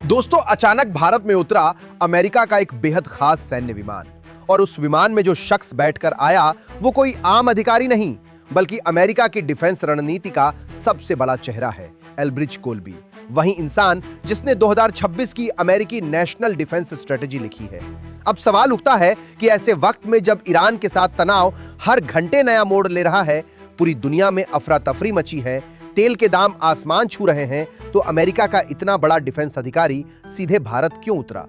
दोस्तों, अचानक भारत में उतरा अमेरिका का एक बेहद खास सैन्य विमान। और उस विमान में जो शख्स बैठकर आया वो कोई आम अधिकारी नहीं, बल्कि अमेरिका की डिफेंस रणनीति का सबसे बड़ा चेहरा है, एल्ब्रिज कोल्बी। वही इंसान जिसने 2026 की अमेरिकी नेशनल डिफेंस स्ट्रेटेजी लिखी है। अब सवाल उठता है कि ऐसे वक्त में जब ईरान के साथ तनाव हर घंटे नया मोड़ ले रहा है, पूरी दुनिया में अफरा तफरी मची है, तेल के दाम आसमान छू रहे हैं, तो अमेरिका का इतना बड़ा डिफेंस अधिकारी सीधे भारत क्यों उतरा?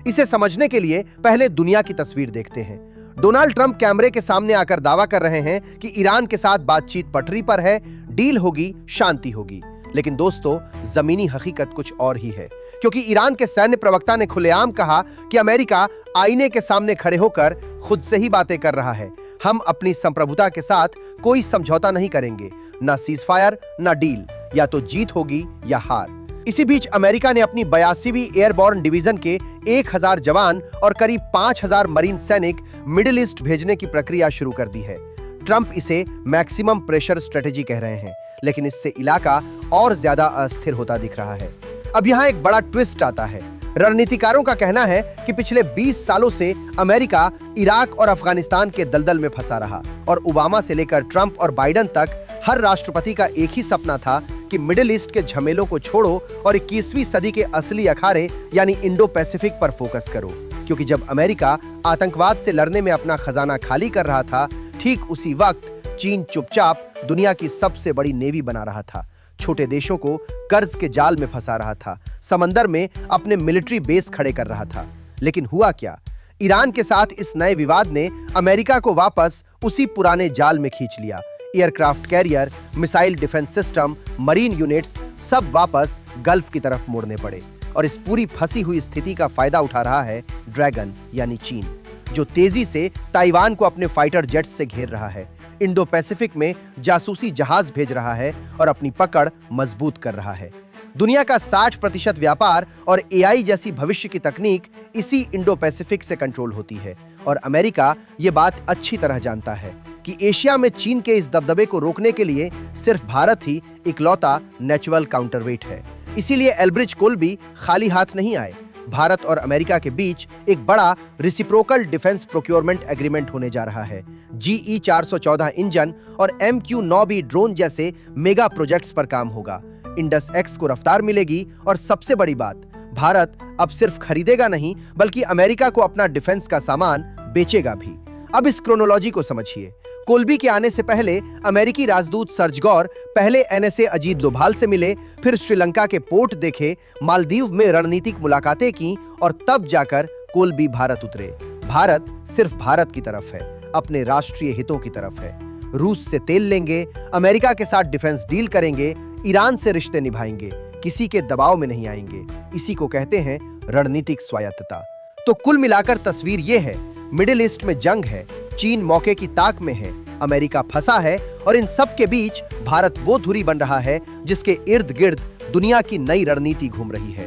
इसे समझने के लिए पहले दुनिया की तस्वीर देखते हैं। डोनाल्ड ट्रंप कैमरे के सामने आकर दावा कर रहे हैं कि ईरान के साथ बातचीत पटरी पर है, डील होगी, शांति होगी। लेकिन दोस्तों, जमीनी हकीकत कुछ और ही है, क्योंकि ईरान के सैन्य प्रवक्ता ने खुलेआम कहा कि अमेरिका आईने के सामने खड़े होकर खुद से ही बातें कर रहा है। हम अपनी संप्रभुता के साथ कोई समझौता नहीं करेंगे, ना सीजफायर ना डील, या तो जीत होगी या हार। इसी बीच अमेरिका ने अपनी 82वीं एयरबोर्न डिवीजन के 1000 जवान और करीब 5000 मरीन सैनिक मिडिल ईस्ट भेजने की प्रक्रिया शुरू कर दी है। ट्रंप इसे मैक्सिमम प्रेशर स्ट्रेटेजी कह रहे हैं, लेकिन इससे इलाका और ज्यादा अस्थिर होता दिख रहा है। अब यहाँ एक बड़ा ट्विस्ट आता है। रणनीतिकारों का कहना है कि पिछले 20 सालों से अमेरिका इराक और अफगानिस्तान के दलदल में फंसा रहा, और ओबामा से लेकर ट्रंप और बाइडेन तक हर राष्ट्रपति का एक ही सपना था कि मिडिल ईस्ट के झमेलों को छोड़ो और 21वीं सदी के असली अखाड़े यानी इंडो पैसिफिक पर फोकस करो। क्योंकि जब अमेरिका आतंकवाद से लड़ने में अपना खजाना खाली कर रहा था, ठीक उसी वक्त चीन चुपचाप दुनिया की सबसे बड़ी नेवी बना रहा था, छोटे देशों को कर्ज के जाल में फंसा रहा था, समंदर में अपने मिलिट्री बेस खड़े कर रहा था। लेकिन हुआ क्या? ईरान के साथ इस नए विवाद ने अमेरिका को वापस उसी पुराने जाल में खींच लिया। Aircraft carrier, missile defence system, marine units सब वापस गल्फ की तरफ मोड़ने पड़े। और इस पूरी फंसी हुई स्थिति का फायदा उठा रहा है ड्रैगन यानी चीन, जो तेजी से ताइवान को अपने फाइटर जेट्स से घेर रहा है, इंडो पैसिफिक में जासूसी जहाज भेज रहा है और अपनी पकड़ मजबूत कर रहा है। दुनिया का 60% व्यापार और एआई जैसी भविष्य की तकनीक इसी इंडो पैसिफिक से कंट्रोल होती है। और अमेरिका ये बात अच्छी तरह जानता है कि एशिया में चीन के इस दबदबे को रोकने के लिए सिर्फ भारत ही इकलौता नेचुरल काउंटरवेट है। इसीलिए एल्ब्रिज कोल्बी खाली हाथ नहीं आए। भारत और अमेरिका के बीच एक बड़ा रेसिप्रोकल डिफेंस प्रोक्योरमेंट एग्रीमेंट होने जा रहा है। GE 414 इंजन और MQ-9B ड्रोन जैसे मेगा प्रोजेक्ट्स पर काम होगा। इंडस एक्स को रफ्तार मिलेगी, और सबसे बड़ी बात, भारत अब सिर्फ खरीदेगा नहीं, बल्कि अमेरिका को अपना डिफेंस का सामान बेचेगा भी। अब इस क्रोनोलॉजी को समझिए। कोल्बी के आने से पहले अमेरिकी राजदूत सर्ज गौर पहले NSA अजीत डोभाल से मिले, फिर श्रीलंका के पोर्ट देखे, मालदीव में रणनीतिक मुलाकातें की, और तब जाकर कोल्बी भारत उतरे। भारत सिर्फ भारत की तरफ है, अपने राष्ट्रीय हितों की तरफ है। रूस से तेल लेंगे, अमेरिका के साथ डिफेंस डील करेंगे, ईरान से रिश्ते निभाएंगे, किसी के दबाव में नहीं आएंगे। इसी को कहते हैं रणनीतिक स्वायत्तता। तो कुल मिलाकर तस्वीर यह है, मिडिल ईस्ट में जंग है, चीन मौके की ताक में है, अमेरिका फंसा है, और इन सब के बीच भारत वो धुरी बन रहा है जिसके इर्द गिर्द दुनिया की नई रणनीति घूम रही है।